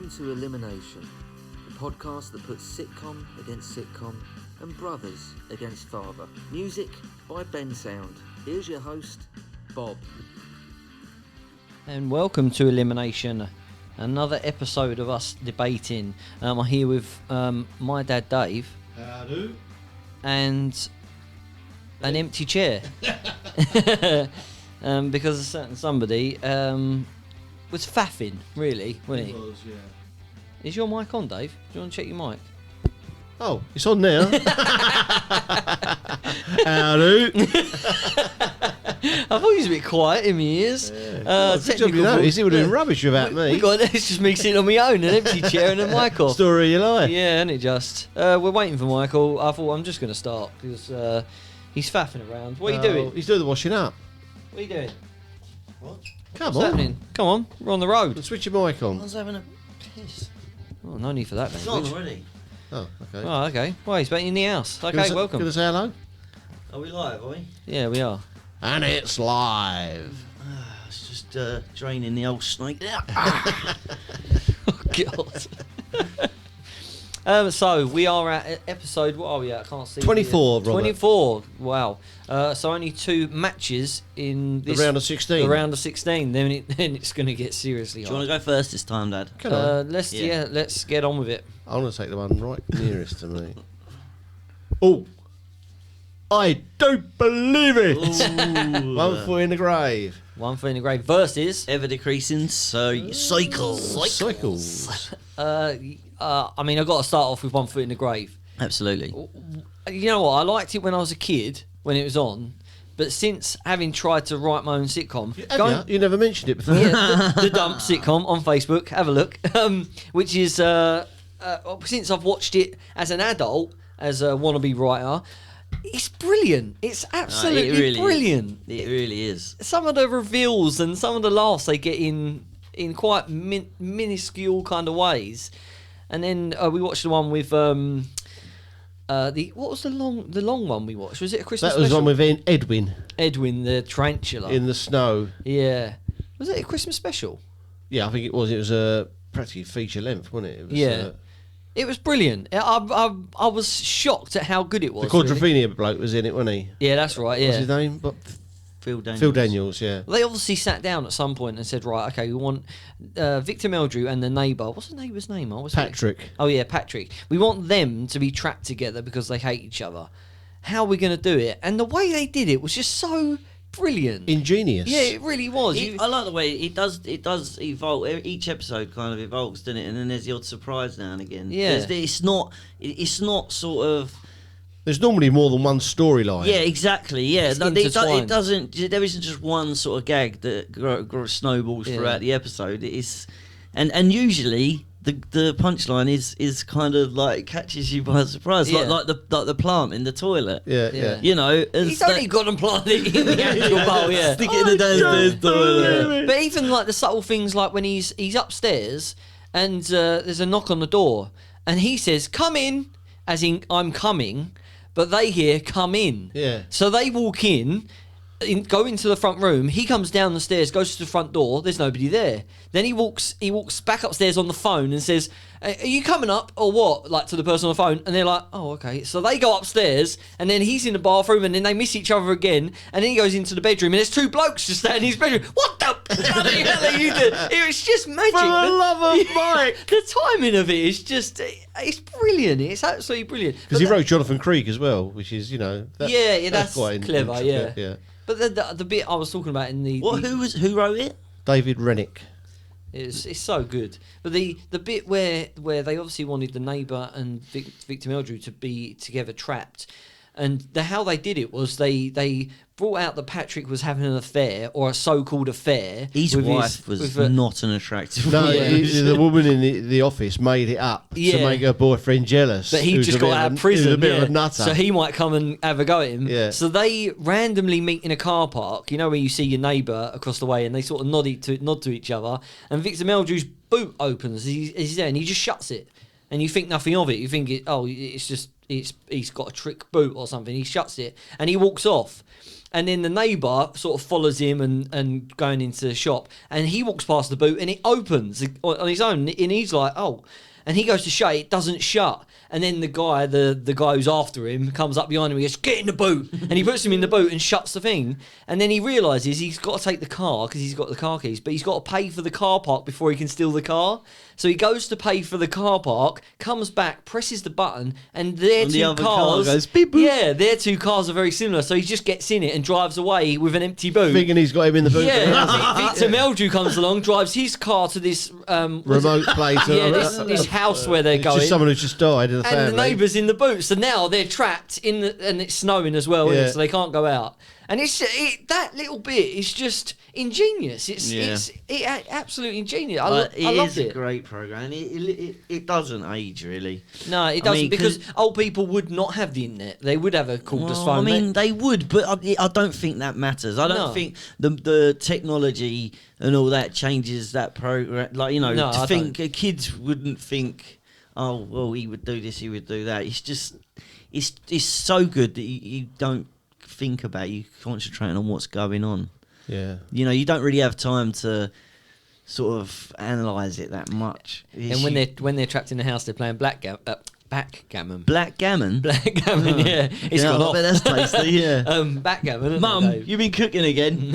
Welcome to Elimination, the podcast that puts sitcom against sitcom and brothers against father. Music by Ben Sound. Here's your host, Bob. And welcome to Elimination, another episode of us debating. I'm here with my dad Dave. Hello. And an empty chair. Because a certain somebody was faffing, really, wasn't he? It was, yeah. Is your mic on, Dave? Do you want to check your mic? Oh, it's on now. Hello. I thought he was a bit quiet in my ears. Good job you noticed. He would have been rubbish without me. It's just me sitting on my own, an empty chair and a mic off. Story of your life. Yeah, and it just. We're waiting for Michael. I thought I'm just going to start because he's faffing around. What are you doing? He's doing the washing up. What are you doing? What? What's Come on. happening? Come on, we're on the road. Switch your mic on. I was having a piss. Oh, no need for that It's language. on already. Oh, okay. Oh, okay. Well, he's back in the house. Okay, welcome. Give us a hello. Are we live, are we? Yeah, we are. And it's live. It's just draining the old snake. Oh, God. So, we are at episode, what are we at? I can't see. 24, Robert. 24, wow. So, only two matches in this. The round of 16. The round of 16. Then it's going to get seriously Do hard. you want to go first this time, Dad? Come on. Let's get on with it. I want to take the one right nearest to me. Oh. I don't believe it. Ooh. 1 foot in the grave. 1 foot in the grave versus. Ever decreasing, so cycles. Cycles. I mean, I've got to start off with 1 foot in the grave. Absolutely. You know what? I liked it when I was a kid, when it was on. But since having tried to write my own sitcom... Have you? You never mentioned it before. Yeah, the Dump sitcom on Facebook. Have a look. Which is... since I've watched it as an adult, as a wannabe writer... It's brilliant. It's absolutely it really brilliant. It really is. Some of the reveals and some of the laughs they get in quite minuscule kind of ways. And then we watched the one with what was the long one we watched? Was it a Christmas That was special? one with Edwin Edwin the tarantula. in the snow. Yeah. Was it a Christmas special? Yeah, I think it was. It was practically feature length, wasn't it? It was, Yeah. It was brilliant. I was shocked at how good it was. the Quadrophenia bloke was in it, wasn't he? Yeah, that's right. What's Yeah. his name? Phil Daniels. Phil Daniels, yeah. They obviously sat down at some point and said, right, okay, we want Victor Meldrew and the neighbour. What's the neighbour's name? Patrick. Oh, yeah, Patrick. We want them to be trapped together because they hate each other. How are we going to do it? And the way they did it was just so brilliant. Ingenious. Yeah, it really was. I like the way it does evolve. Each episode kind of evolves, doesn't it? And then there's the odd surprise now and again. Yeah. It's not sort of. There's normally more than one storyline. Yeah, exactly. Yeah, It's it intertwined. doesn't. There isn't just one sort of gag that snowballs Yeah. throughout the episode. It is, and usually the punchline is kind of like catches you by surprise, Yeah. like the plant in the toilet. Yeah, Yeah. yeah. You know, He's only got them planted in the actual bowl, yeah. Stick it in the downstairs toilet. Yeah. But even like the subtle things, like when he's upstairs and there's a knock on the door, and he says, "Come in," as in I'm coming, but they hear "come in." Yeah. So they walk in, go into the front room. He comes down the stairs, goes to the front door. There's nobody there. Then he walks back upstairs on the phone and says, "Are you coming up or what?" Like to the person on the phone, and they're like, "Oh, okay." So they go upstairs, and then he's in the bathroom, and then they miss each other again, and then he goes into the bedroom, and there's two blokes just standing in his bedroom. What the bloody hell are you doing? It's just magic. For the love of Mike! The timing of it is just, it's brilliant. It's absolutely brilliant. Because he wrote Jonathan Creek as well, which is, that's quite clever, intricate, yeah. But the bit I was talking about in the... Who wrote it? David Rennick. It's so good. But the bit where they obviously wanted the neighbour and Victor Meldrew to be together trapped, and how they did it was they brought out that Patrick was having an affair, or a so-called affair. His with wife was with not an attractive No, woman. the woman in the office made it up Yeah. to make her boyfriend jealous. But he who's just a bit got out a- of prison, who's a bit yeah. of a nutter. So he might come and have a go at him. Yeah. So they randomly meet in a car park, you know, where you see your neighbour across the way, and they sort of nod to each other. And Victor Meldrew's boot opens, he's there, and he just shuts it. and you think nothing of it. You think it's just he's got a trick boot or something. He shuts it and he walks off. And then the neighbour sort of follows him and going into the shop, and he walks past the boot and it opens on his own, and he's like, oh, and he goes to shut it, doesn't shut. And then the guy who's after him comes up behind him and goes, get in the boot. And he puts him in the boot and shuts the thing. And then he realises he's got to take the car because he's got the car keys, but he's got to pay for the car park before he can steal the car. So he goes to pay for the car park, comes back, presses the button, and their two cars goes, beep, boop. Yeah, their two cars are very similar. So he just gets in it and drives away with an empty boot. Thinking he's got him in the boot. Yeah, Victor Meldrew comes along, drives his car to this remote place. Yeah, this house where they're it's going. just someone who's just died in the family. And the neighbour's in the boot, so now they're trapped in and it's snowing as well, isn't it? So they can't go out. And that little bit is just ingenious. It's absolutely ingenious. I loved it. It is a great program. It doesn't age really. No, it doesn't, because old people would not have the internet. They would have a cordless phone. I mean, they would, but I don't think that matters. I don't think the technology and all that changes that program. Like, you know, to think kids wouldn't think, oh well, he would do this, he would do that. It's just it's so good that you don't think about it. You concentrate on what's going on. Yeah, you know, you don't really have time to sort of analyse it that much. And when they're trapped in the house, they're playing backgammon. Blackgammon? Blackgammon, yeah. It's gone off. That's tasty, yeah. Backgammon, Mum, you've been cooking again.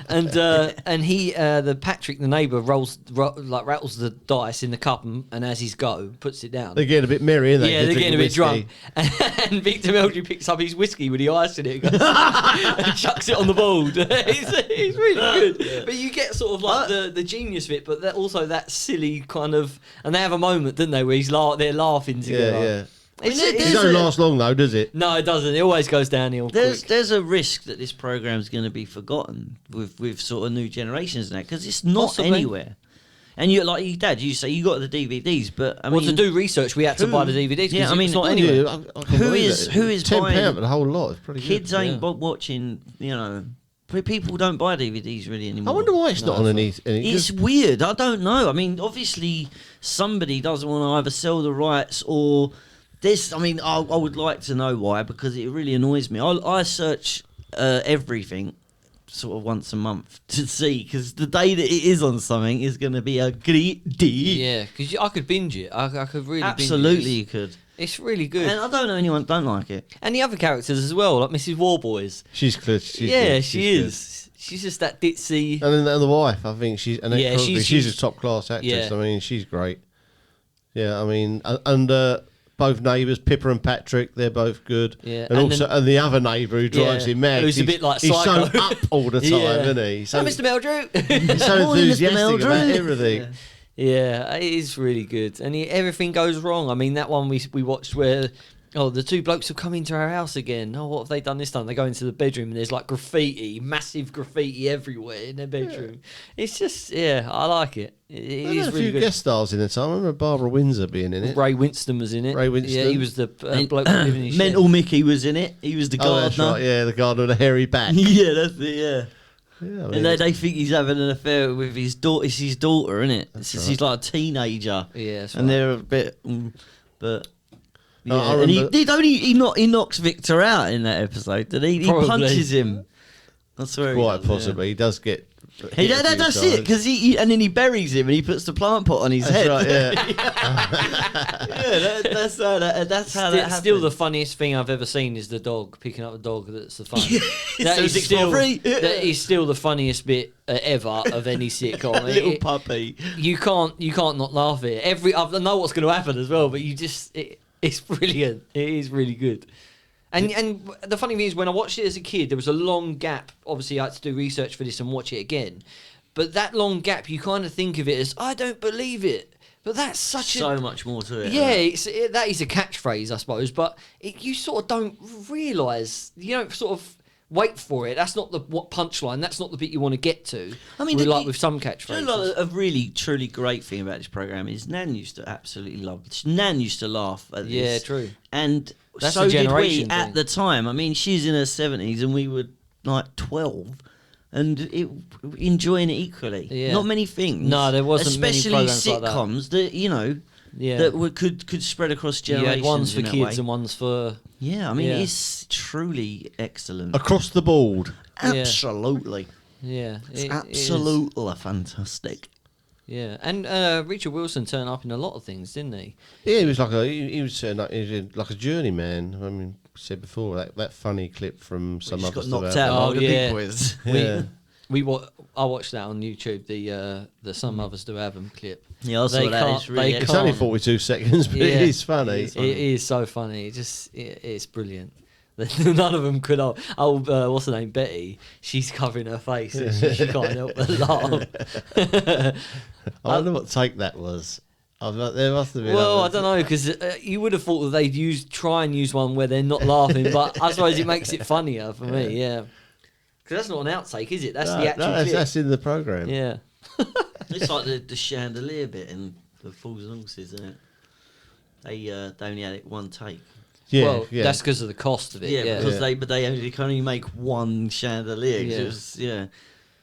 and he, Patrick, the neighbour, rattles the dice in the cup, and as he's puts it down. They're getting a bit merry, aren't they? Yeah, they're getting a bit drunk. And Victor Meldrew picks up his whiskey with the ice in it and chucks it on the board. It's really good. Yeah. But you get sort of like the genius of it, but also that silly kind of... And they have a moment, don't they, where they're laughing together. Yeah. It don't last long though, does it? No, it doesn't. It always goes downhill. There's a risk that this program's going to be forgotten with sort of new generations now, because it's not anywhere. And you, like your dad, you say you got the DVDs, but I mean, to do research, we had to buy the DVDs. Yeah, I mean, it's not anywhere. Who is £10 buying for the whole lot? It's pretty kids good. ain't watching. You know, people don't buy DVDs really anymore. I wonder why it's not on any. It's weird. I don't know. I mean, obviously somebody doesn't want to either sell the rights or this. I mean, I would like to know why, because it really annoys me. I search everything sort of once a month to see, because the day that it is on something is going to be a great day. Yeah, because I could binge it. I could really absolutely binge it. You could. It's really good. And I don't know anyone that don't like it. And the other characters as well, like Mrs. Warboys. She's good. She is. Good. She's just that ditzy. And then the wife, I think she's a top class actress. Yeah. I mean, she's great. Yeah, I mean, and both neighbours, Pippa and Patrick, they're both good. Yeah, and the other neighbour who drives him mad. Who's a bit like he's so Psycho. up all the time, isn't he? He's so, Mr. Meldrew. He's so enthusiastic about everything. Yeah, it is really good, and everything goes wrong. I mean, that one we watched where the two blokes have come into our house again. Oh, what have they done this time? They go into the bedroom and there's like massive graffiti everywhere in their bedroom. Yeah. It's just, I like it. It is a really few good. guest stars in it. I remember Barbara Windsor being in it. Ray Winston was in it. Ray Winston. Yeah, he was the bloke living in his Mental shed. Mickey was in it. He was the gardener. That's right. Yeah, the gardener with the hairy back. Yeah, that's it. Yeah. Yeah, I mean, and they think he's having an affair with his daughter. It's his daughter, isn't it? She's like a teenager. Yeah, that's and right. they're a bit, but yeah. I And remember- he knocks Victor out in that episode. Did he? He Probably. punches him. I swear. Quite possibly. He does get. That's it, because and then he buries him and he puts the plant pot on his head. Right, yeah. That's how that happens. Still, the funniest thing I've ever seen is the dog picking up the dog. That's the fun. That So is 6 still for free. that is still the funniest bit ever of any sitcom. Little puppy. You can't not laugh at it. I know what's going to happen as well, but it's brilliant. It is really good. And the funny thing is, when I watched it as a kid, there was a long gap. Obviously, I had to do research for this and watch it again. But that long gap, you kind of think of it as, I don't believe it. But that's so much more to it. Yeah, that is a catchphrase, I suppose. But you sort of don't realise, you don't sort of wait for it. That's not the punchline. That's not the bit you want to get to. I mean, with some catchphrases. You know, a really, truly great thing about this programme is Nan used to absolutely love it. Nan used to laugh at this. Yeah, true. And That's so a did we generation at thing. the time. I mean, she's in her 70s and we were like 12. And enjoying it equally. Yeah. Not many things. No, there wasn't many especially programmes like that. sitcoms that, you know, that could spread across generations. You had ones for in that kids way. and ones for... Yeah, I mean, it's truly excellent. Across the board. Absolutely. Yeah. It's absolutely fantastic. Yeah, and Richard Wilson turned up in a lot of things, didn't he? Yeah, he was like a journeyman. I mean, said before that funny clip from some other got stuff. knocked out by the big quiz. Yeah. I watched that on YouTube. The Some Others Do Have 'Em clip. Yeah, I saw that. It's really It's only 42 seconds, but it is funny. It is so funny. It's brilliant. None of them could. What's her name? Betty. She's covering her face and she can't help but laugh. I wonder what take that was. There must have been. Well, I don't know, because you would have thought that they'd try and use one where they're not laughing, but I suppose it makes it funnier for me. Yeah, because that's not an outtake, is it? That's the actual clip. That's in the program. Yeah. It's like the chandelier bit in the Fools and Horses, isn't it? They only had it one take. Yeah, well, that's because of the cost of it. Yeah, because they can only make one chandelier. Yeah. It was,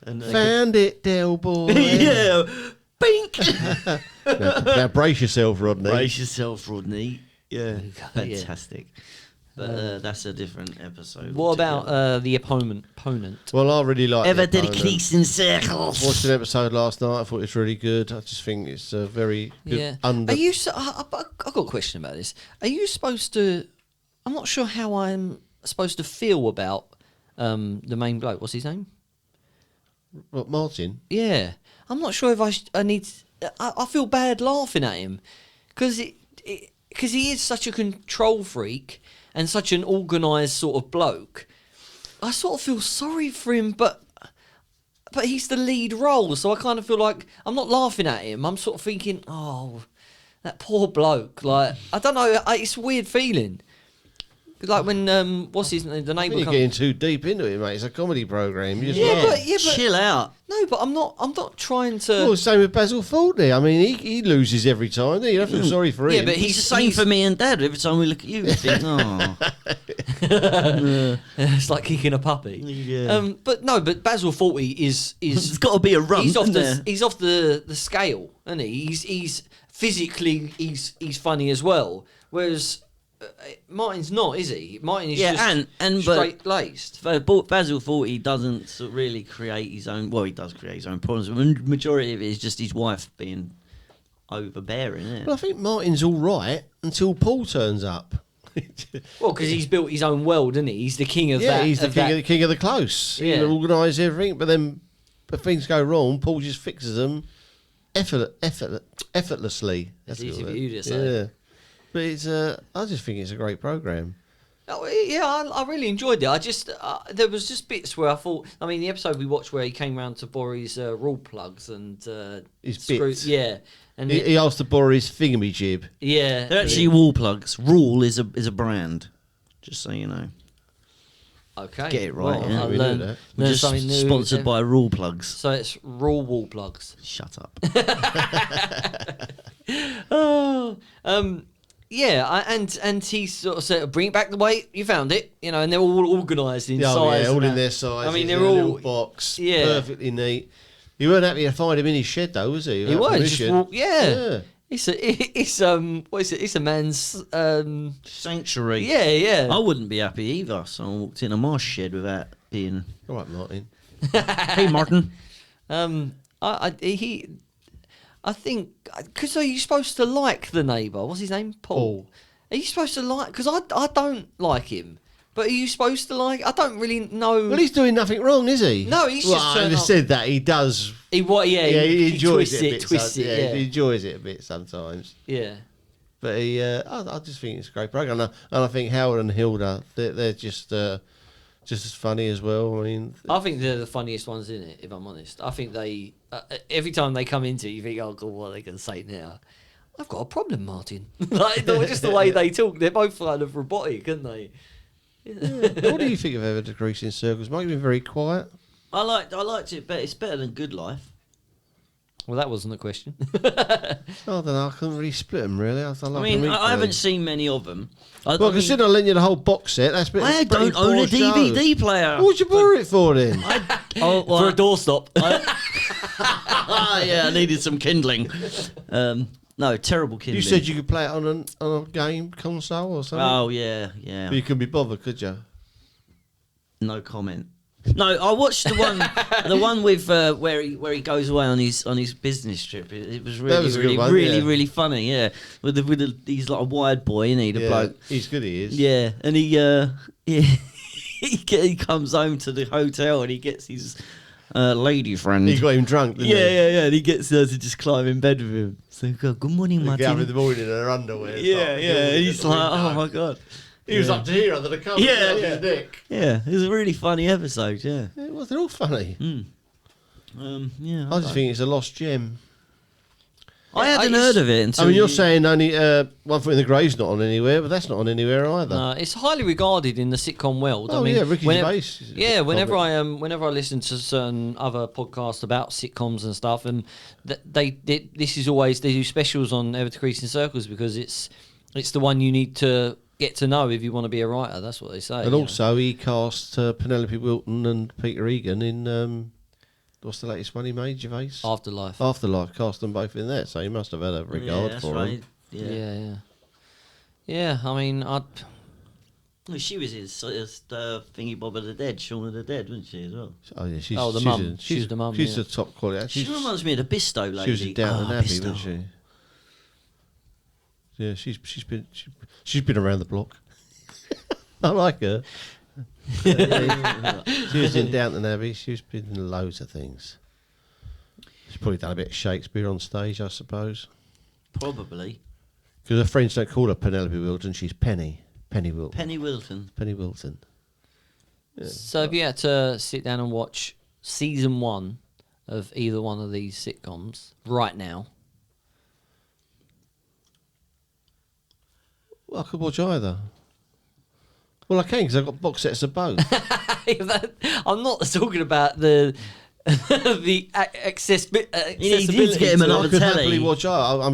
and Found it, Del boy. yeah, bink. Now brace yourself, Rodney. Brace yourself, Rodney. Yeah, fantastic. But that's a different episode. What about the opponent? Well, I really like Ever the did creasing circles. Watched an episode last night. I thought it was really good. I just think it's a very good. Yeah. Are you? I've got a question about this. Are you supposed to? I'm not sure how I'm supposed to feel about the main bloke. What's his name? What, Martin? Yeah, I'm not sure if I need. I feel bad laughing at him because he is such a control freak and such an organised sort of bloke. I sort of feel sorry for him, but he's the lead role, so I kind of feel like I'm not laughing at him. I'm sort of thinking, oh, that poor bloke. Like, I don't know. It's a weird feeling. Like when what's his name? The neighbour. You're getting too deep into it, mate. It's a comedy program. You just but chill out. No, but I'm not trying to. Well, same with Basil Fawley. I mean, he loses every time. You don't feel sorry for him. Yeah, but He's the same for me and Dad. Every time we look at you, we think, oh. It's like kicking a puppy. Yeah. But Basil Fawlty is. It's got to be a run. He's off the scale, isn't he? He's physically he's funny as well. Whereas Martin's not, is he? Martin is just straight laced. Basil Fawlty doesn't really create his own. Well, he does create his own problems. The majority of it is just his wife being overbearing. Isn't it? Well, I think Martin's all right until Paul turns up. Well, because he's built his own world, isn't he? He's the king of that. Yeah, he's the king of the close. Yeah. He organise everything, but then if things go wrong, Paul just fixes them effortlessly. It's easy for you to say. Yeah. But it's I just think it's a great programme. Oh, yeah, I really enjoyed it. I just there was just bits where I thought. I mean, the episode we watched where he came round to borrow his rule plugs and his bits. Yeah, and he asked to borrow his thingamajig. Yeah, they're actually wall plugs. Rule is a brand. Just so you know. Okay, get it right. Well, yeah. We knew that. We're just something new. Sponsored by Rule Plugs. So it's raw wall plugs. Shut up. Yeah, and he sort of said, "Bring it back the way you found it," and they're all organised in size. Yeah, all in their size. I mean, they're all in a little box, perfectly neat. You weren't happy to find him in his shed, though, was he? He was. Just yeah. It's what is it? It's a man's sanctuary. Yeah. I wouldn't be happy either. Someone walked into my shed without being. All right, Martin. Hey, Martin. I think because are you supposed to like the neighbour? What's his name? Paul. Are you supposed to like? Because I don't like him. But are you supposed to like? I don't really know. Well, he's doing nothing wrong, is he? No, he's just. I just said that he does. He enjoys twists it. Yeah, he enjoys it a bit sometimes. Yeah. But I just think it's a great program, and I think Howard and Hilda, they're just as funny as well. I mean, I think they're the funniest ones in it. If I'm honest, I think they every time they come into it, you think, oh God, what are they going to say now? I've got a problem, Martin. Like just the way they talk, they're both kind of robotic, aren't they? Yeah. What do you think of Ever Decreasing Circles? Mike, you've been very quiet. I liked it, but it's better than Good Life. Well, that wasn't a question. I don't know. I couldn't really split them, really. I haven't seen many of them. Consider I lent you the whole box set. That's I don't own a DVD player. What would you borrow it for then? For a doorstop. Yeah, I needed some kindling. No, terrible kindling. You said you could play it on a game console or something. Oh yeah. But you couldn't be bothered, could you? No comment. No, I watched the one with where he goes away on his business trip. It was really funny. Yeah, he's like a wired boy, isn't he? The bloke. He's good. He is. Yeah, and he comes home to the hotel and he gets his lady friend. He got him drunk, didn't he? Yeah. And he gets her to just climb in bed with him. So good morning, Martin. Get up in the morning in her underwear. Yeah. And he's like, oh my god. He was up to here under the cover. His dick. Yeah, it was a really funny episode. Yeah, it was. They're all funny. Yeah. I just think it's a lost gem. I hadn't heard of it until. I mean, you're saying only One Foot in the Grave's not on anywhere, but that's not on anywhere either. No, it's highly regarded in the sitcom world. Oh, I mean, Ricky Gervais. Yeah, whenever I listen to certain other podcasts about sitcoms and stuff, and this is always, they do specials on Ever Decreasing Circles because it's the one you need to get to know if you want to be a writer. That's what they say. And also, he cast Penelope Wilton and Peter Egan in what's the latest one he made? Gervais. Afterlife. Cast them both in there, so he must have had a regard for him. Yeah. I mean, well, she was his thingy Bob of the Dead, Shaun of the Dead, wasn't she as well? Oh yeah, she's the mum. She's the mum. She's the top quality. She reminds me of the Bisto lady. She was in Downton Abbey, wasn't she? Yeah, she's been around the block. I like her. She was in Downton Abbey. She's been in loads of things. She's probably done a bit of Shakespeare on stage, I suppose. Probably. Because her friends don't call her Penelope Wilton. She's Penny Wilton. Penny Wilton. Yeah. So if you had to sit down and watch season 1 of either one of these sitcoms right now. Well, I could watch either. Well, I can because I've got box sets of both. I'm not talking about the accessibility. You need to get him another I could telly. happily watch. I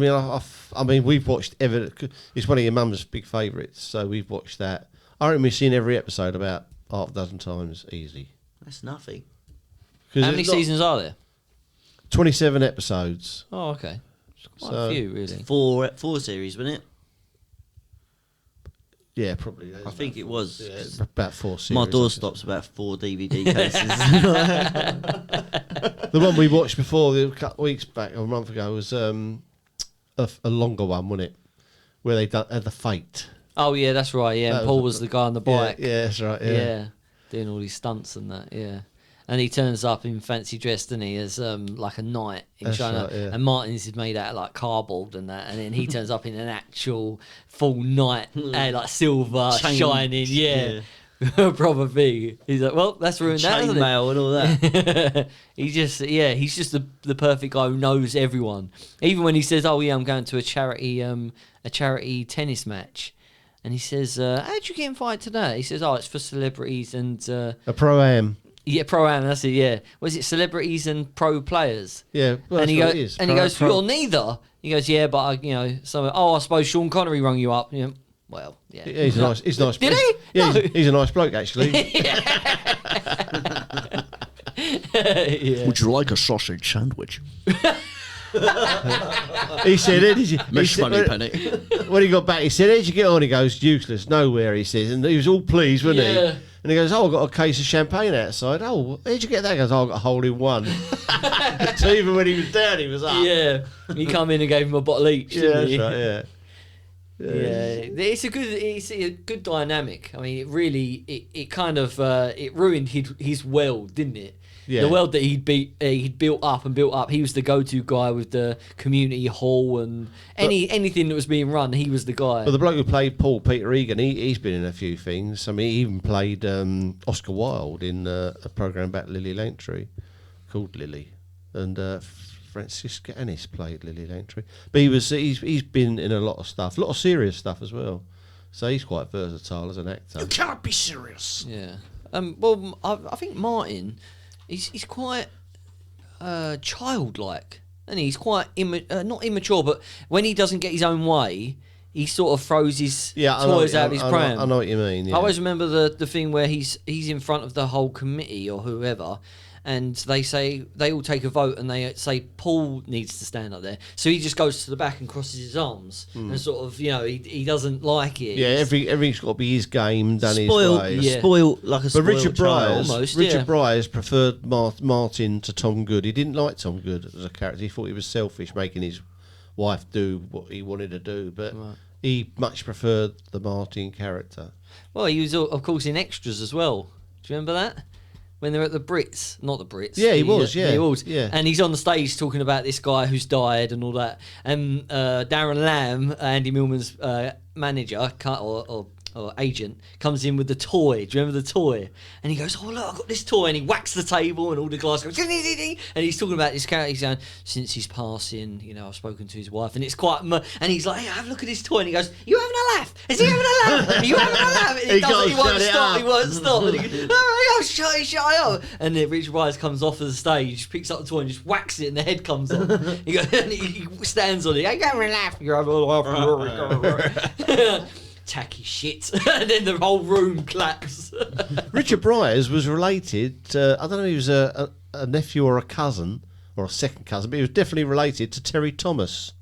mean, we've watched It's one of your mum's big favourites, so we've watched that. I reckon we've seen every episode about half a dozen times easy. That's nothing. How many seasons are there? 27 episodes. Oh, okay. It's quite a few, really. Four series, wasn't it? Yeah, probably. I think it was. Yeah, about 4 series. My doorstop's about 4 DVD cases. The one we watched before, a couple of weeks back, or a month ago, was a longer one, wasn't it? Where they had the Fate. Oh, yeah, that's right, yeah. And Paul was the guy on the bike. Yeah, that's right, yeah. Doing all these stunts and that, yeah. And he turns up in fancy dress, doesn't he, as like a knight in China. Right, yeah. And Martin's is made out of like cardboard and that. And then he turns up in an actual full knight, like silver, shining, yeah. Proper thing. He's like, well, that's ruined that, isn't it? Chainmail and all that. He's just the perfect guy who knows everyone. Even when he says, "Oh yeah, I'm going to a charity tennis match," and he says, "How'd you get invited to that?" He says, "Oh, it's for celebrities and a pro-am." Yeah, pro-am, that's it, yeah. Was it celebrities and pro players? Yeah, well, and he goes, pro. "You're neither." He goes, "Yeah, but I suppose Sean Connery rung you up." Yeah. Well, yeah. He's nice. He's nice. Did he? Yeah, No. he's a nice bloke, actually. Yeah. Would you like a sausage sandwich? He said it. Miss Moneypenny. When he got back, he said, "How'd you get on?" He goes, "Useless, nowhere," he says. And he was all pleased, wasn't he? Yeah. And he goes, "Oh, I got a case of champagne outside." "Oh, where'd you get that?" He goes, "Oh, I got a hole in one." So even when he was down, he was up. Yeah. He come in and gave him a bottle each, Yeah, didn't that's he? right, yeah. It's a good dynamic. I mean, it really it kind of it ruined his world, didn't it? Yeah. The world that he'd built up. He was the go-to guy with the community hall and anything that was being run. He was the guy. But the bloke who played Paul, Peter Egan, he's been in a few things. I mean, he even played Oscar Wilde in a program about Lily Langtry called Lily, and Francisca Annis played Lily Langtry. But he's been in a lot of stuff, a lot of serious stuff as well. So he's quite versatile as an actor. You cannot be serious. Yeah. Well, I think Martin, he's quite childlike, and he's quite not immature, but when he doesn't get his own way, he sort of throws his toys out of his pram. I know what you mean. Yeah. I always remember the thing where he's in front of the whole committee or whoever, and they all take a vote, and they say Paul needs to stand up there. So he just goes to the back and crosses his arms, and sort of, he doesn't like it. Yeah, everything's got to be his game, done Spoiled, his way. spoiled like a But spoiled Richard child. Almost, Richard Bryars preferred Martin to Tom Good. He didn't like Tom Good as a character. He thought he was selfish, making his wife do what he wanted to do, but he much preferred the Martin character. Well, he was, of course, in Extras as well. Do you remember that? When they're at the Brits, not the Brits. Yeah, he was. Yeah. And he's on the stage talking about this guy who's died and all that. And Darren Lamb, Andy Millman's manager or agent, comes in with the toy. Do you remember the toy? And he goes, "Oh look, I've got this toy," and he whacks the table, and all the glass goes. And he's talking about this character. He's going, "Since his passing, I've spoken to his wife, and it's quite." And he's like, "Hey, have a look at this toy," and he goes, "You having a laugh? Is he having a laugh? Are you having a laugh?" And he won't stop. He won't stop. And he goes, "Oh, shut up!" And then Richard Bryars comes off of the stage, picks up the toy, and just whacks it, and the head comes off. He goes, and he stands on it. "Hey, you having a laugh? You're having a laugh." Tacky shit. And then the whole room claps. Richard Bryars was related to, I don't know if he was a nephew or a cousin, or a second cousin, but he was definitely related to Terry Thomas.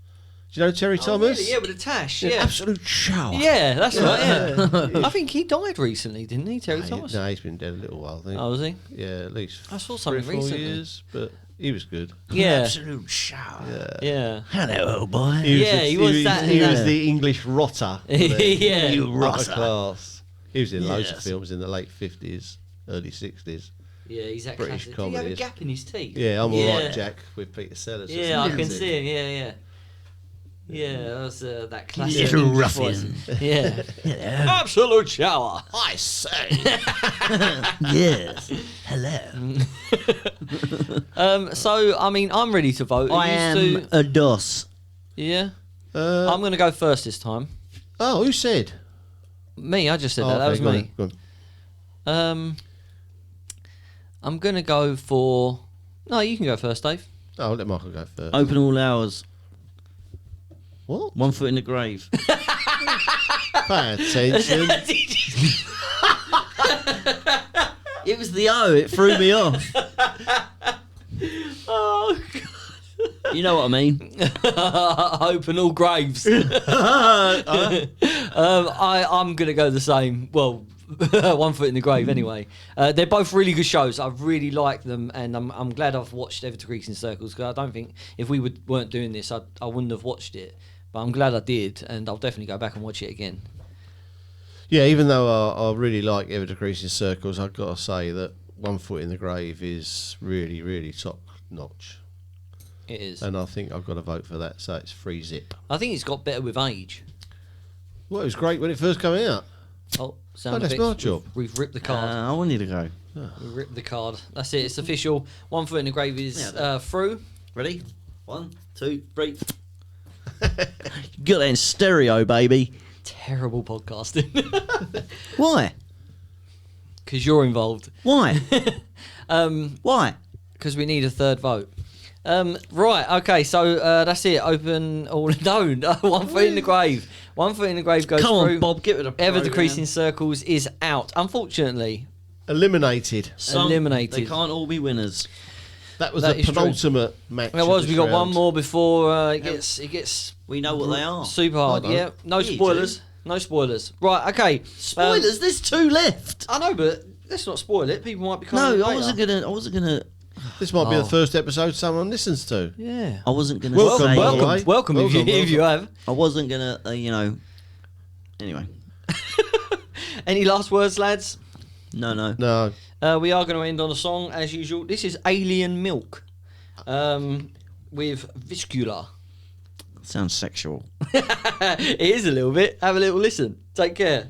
Do you know Terry Thomas? Really? Yeah, with a tash. An Yeah, absolute shower. yeah, that's right. Yeah, I think he died recently, didn't he, Terry Thomas? No, he's been dead a little while, I think. Oh, was he? Yeah, at least I saw 3 or something 4 recently. years, but he was good. Yeah, Absolute shower. yeah. Hello, old boy. He was that- He was yeah. the English rotter. Yeah. You rotter. rotter class. He was in loads of Yes. films in the late 50s, early 60s. Yeah, he's that British classic. Did he have a comedies. gap in his teeth? Yeah, I'm Yeah. alright, Jack, with Peter Sellers. Yeah, I can Music. see him. Yeah. Yeah, that was that classic. Little English ruffian. voice. Yeah. Hello. Absolute shower. I say. Yes. Hello. So, I mean, I'm ready to vote. I Are am you two- a DOS. Yeah. I'm going to go first this time. Oh, who said? Me, I just said that. That okay, was go me. on, go on. I'm going to go for... No, you can go first, Dave. Oh, I'll let Michael go first. Open all hours. What? 1 foot in the grave. Pay attention. It was the O. It threw me off. Oh, You know what I mean? open all graves. I'm going to go the same. Well, 1 foot in the grave anyway. They're both really good shows. I really like them, and I'm glad I've watched Ever Decreasing Circles, because I don't think if we weren't doing this, I wouldn't have watched it. But I'm glad I did, and I'll definitely go back and watch it again. Yeah, even though I really like Ever Decreasing Circles, I've got to say that 1 foot in the grave is really, really top notch. It is. And I think I've got to vote for that, so it's free zip. I think it's got better with age. Well, it was great when it first came out. Oh, sound that's effects. my job. We've ripped the card. I wanted to go. We've ripped the card. That's it. It's official. 1 foot in the grave is through. Ready? 1, 2, 3. Got that in stereo, baby. Terrible podcasting. Why? Because you're involved. Why? Why? Because we need a third vote. Right, okay, so that's it. Open all... No, 1 foot in the grave. 1 foot in the grave goes Come through. on, Bob, get rid of Ever Decreasing Circles is out. Unfortunately, Eliminated. eliminated. They can't all be winners. That was That the is true. penultimate match. There was. of We this got one round. more before it gets We know what they are. super hard. I don't. Yeah, no Yeah, you spoilers. No spoilers. Right, okay. Spoilers, there's 2 left. I know, but let's not spoil it. People might be coming. No, I wasn't gonna. This might be Oh. the first episode someone listens to. Yeah. I wasn't gonna Welcome, say. by the way. Welcome if you have. I wasn't gonna. Anyway, Any last words, lads? no. No. We are going to end on a song as usual. This is Alien Milk, with VISCULA. Sounds sexual. It is a little bit. Have a little listen. Take care.